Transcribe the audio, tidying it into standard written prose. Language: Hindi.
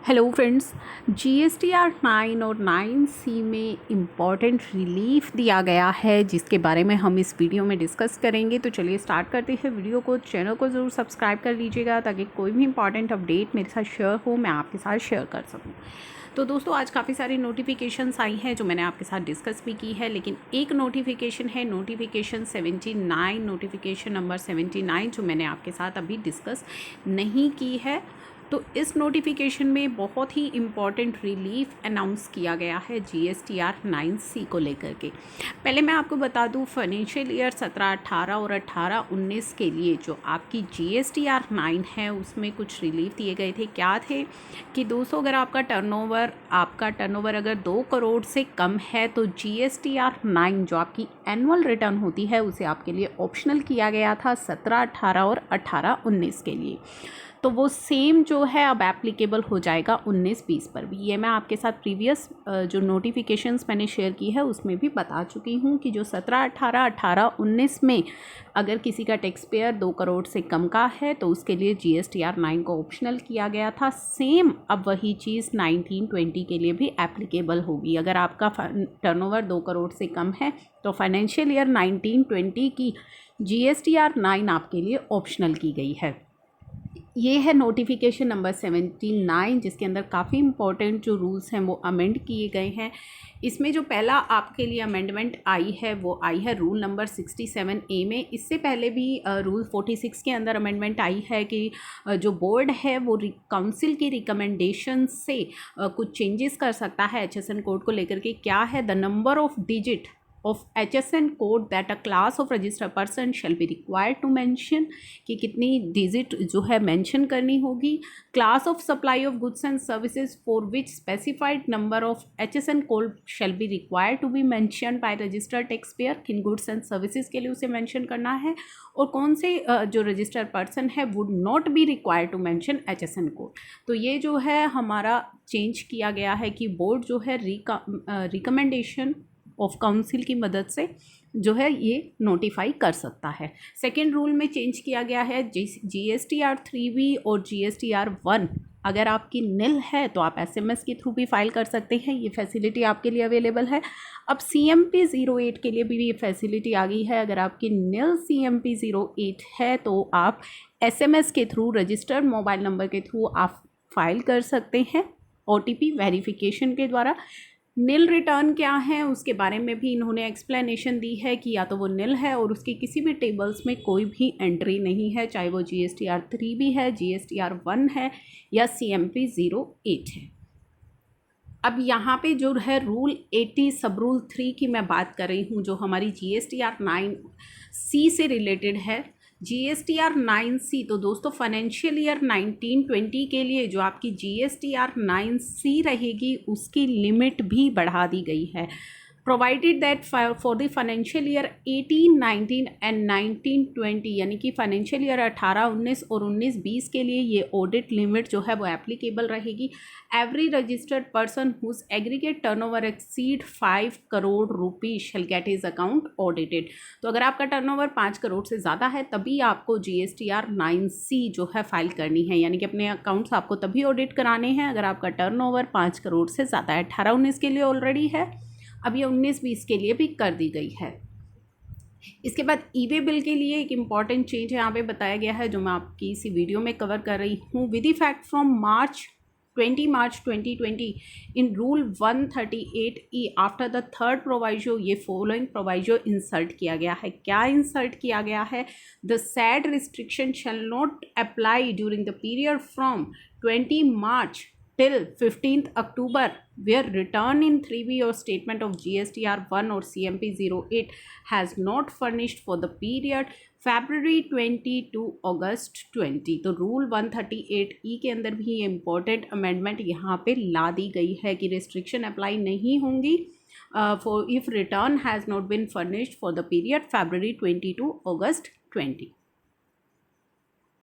हेलो फ्रेंड्स, जीएसटीआर 9 और 9C में इम्पॉर्टेंट रिलीफ दिया गया है जिसके बारे में हम इस वीडियो में डिस्कस करेंगे। तो चलिए स्टार्ट करते हैं वीडियो को। चैनल को ज़रूर सब्सक्राइब कर लीजिएगा ताकि कोई भी इंपॉर्टेंट अपडेट मेरे साथ शेयर हो, मैं आपके साथ शेयर कर सकूँ। तो दोस्तों, आज काफ़ी सारी नोटिफिकेशंस आई हैं जो मैंने आपके साथ डिस्कस भी की है, लेकिन एक नोटिफिकेशन है, नोटिफिकेशन 79, नोटिफिकेशन नंबर 79 जो मैंने आपके साथ अभी डिस्कस नहीं की है। तो इस नोटिफिकेशन में बहुत ही इम्पॉर्टेंट रिलीफ अनाउंस किया गया है जीएसटीआर 9C को लेकर के। पहले मैं आपको बता दूं, फाइनेंशियल ईयर 17-18 और 18-19 के लिए जो आपकी जीएसटीआर 9 है उसमें कुछ रिलीफ दिए गए थे। क्या थे कि दोस्तों, अगर आपका टर्नओवर अगर 2 करोड़ से कम है तो जीएसटीआर 9 जो आपकी एनुअल रिटर्न होती है उसे आपके लिए ऑप्शनल किया गया था 17-18 और 18-19 के लिए। तो वो सेम जो है अब एप्लीकेबल हो जाएगा 19-20 पर भी। ये मैं आपके साथ प्रीवियस जो नोटिफिकेशंस मैंने शेयर की है उसमें भी बता चुकी हूँ कि जो 17-18, 18-19 में अगर किसी का टैक्स पेयर 2 करोड़ से कम का है तो उसके लिए जीएसटीआर 9 को ऑप्शनल किया गया था। सेम अब वही चीज़ 19-20 के लिए भी एप्लीकेबल होगी। अगर आपका टर्नओवर 2 करोड़ से कम है तो फाइनेंशियल ईयर 19-20 की जीएसटीआर 9 आपके लिए ऑप्शनल की गई है। ये है नोटिफिकेशन नंबर 79 जिसके अंदर काफ़ी इंपॉर्टेंट जो रूल्स हैं वो अमेंड किए गए हैं। इसमें जो पहला आपके लिए अमेंडमेंट आई है वो आई है रूल नंबर 67A में। इससे पहले भी रूल 46 के अंदर अमेंडमेंट आई है कि जो बोर्ड है वो काउंसिल की रिकमेंडेशन से कुछ चेंजेस कर सकता है HSN कोड को लेकर के। क्या है? The number of digit of HSN code that a class of registered person shall be required to mention, कि कितनी डिजिट जो है मेंशन करनी होगी। Class of supply of goods and services for which specified number of HSN code shall be required to be mention by registered taxpayer, किन गुड्स एंड सर्विसेज के लिए उसे मेंशन करना है और कौन से जो रजिस्टर्ड पर्सन है would not be required to mention HSN code. तो ये जो है हमारा चेंज किया गया है कि बोर्ड जो है रिकमेंडेशन ऑफ काउंसिल की मदद से जो है ये नोटिफाई कर सकता है। सेकेंड रूल में चेंज किया गया है जीएसटीआर 3B और जीएसटीआर 1 अगर आपकी निल है तो आप एसएमएस के थ्रू भी फाइल कर सकते हैं। ये फैसिलिटी आपके लिए अवेलेबल है। अब CMP 08 के लिए भी ये फैसिलिटी आ गई है। अगर आपकी निल CMP 08 है तो आप एसएमएस के थ्रू रजिस्टर्ड मोबाइल नंबर के थ्रू आप फाइल कर सकते हैं OTP वेरिफिकेशन के द्वारा। निल रिटर्न क्या है उसके बारे में भी इन्होंने एक्सप्लेनेशन दी है कि या तो वो निल है और उसकी किसी भी टेबल्स में कोई भी एंट्री नहीं है, चाहे वो जीएसटीआर 3B है, जीएसटीआर 1 है या CMP 08 है। अब यहाँ पे जो है रूल 80 सब रूल 3 की मैं बात कर रही हूँ जो हमारी जीएसटीआर 9C से रिलेटेड है। जीएसटीआर 9C तो दोस्तों फाइनेंशियल ईयर 19-20 के लिए जो आपकी जीएसटीआर 9C रहेगी उसकी लिमिट भी बढ़ा दी गई है। Provided that for the financial year 18-19 and 19-20 यानी कि फाइनेंशियल ईयर 18-19 और 19-20 के लिए ये ऑडिट लिमिट जो है वो एप्लीकेबल रहेगी। Every registered person whose aggregate turnover exceed 5 crore rupees shall get his account audited. तो अगर आपका टर्नओवर 5 करोड़ से ज़्यादा है तभी आपको जीएसटीआर 9C जो है फाइल करनी है, यानी कि अपने अकाउंट्स आपको तभी ऑडिट कराने हैं अगर आपका टर्नओवर 5 करोड़ से ज़्यादा है। 18-19 के लिए ऑलरेडी है, अब ये 19-20 के लिए भी कर दी गई है। इसके बाद ई-वे बिल के लिए एक इम्पॉर्टेंट चेंज यहाँ पे बताया गया है जो मैं आपकी इसी वीडियो में कवर कर रही हूँ। With effect from 20 March 2020 in rule 138E after the third proviso ये फॉलोइंग प्रोवाइजो इंसर्ट किया गया है। क्या इंसर्ट किया गया है? The sad restriction shall not apply during the period from 20 March till 15th October where return in 3B or statement of GSTR 1 or CMP 08 has not furnished for the period February 20 to August 20। तो रूल 138E के अंदर भी ये इम्पोर्टेंट अमेंडमेंट यहाँ पे ला दी गई है कि रिस्ट्रिक्शन अप्लाई नहीं होंगी for if return has not been furnished for the period February 20 to August 20।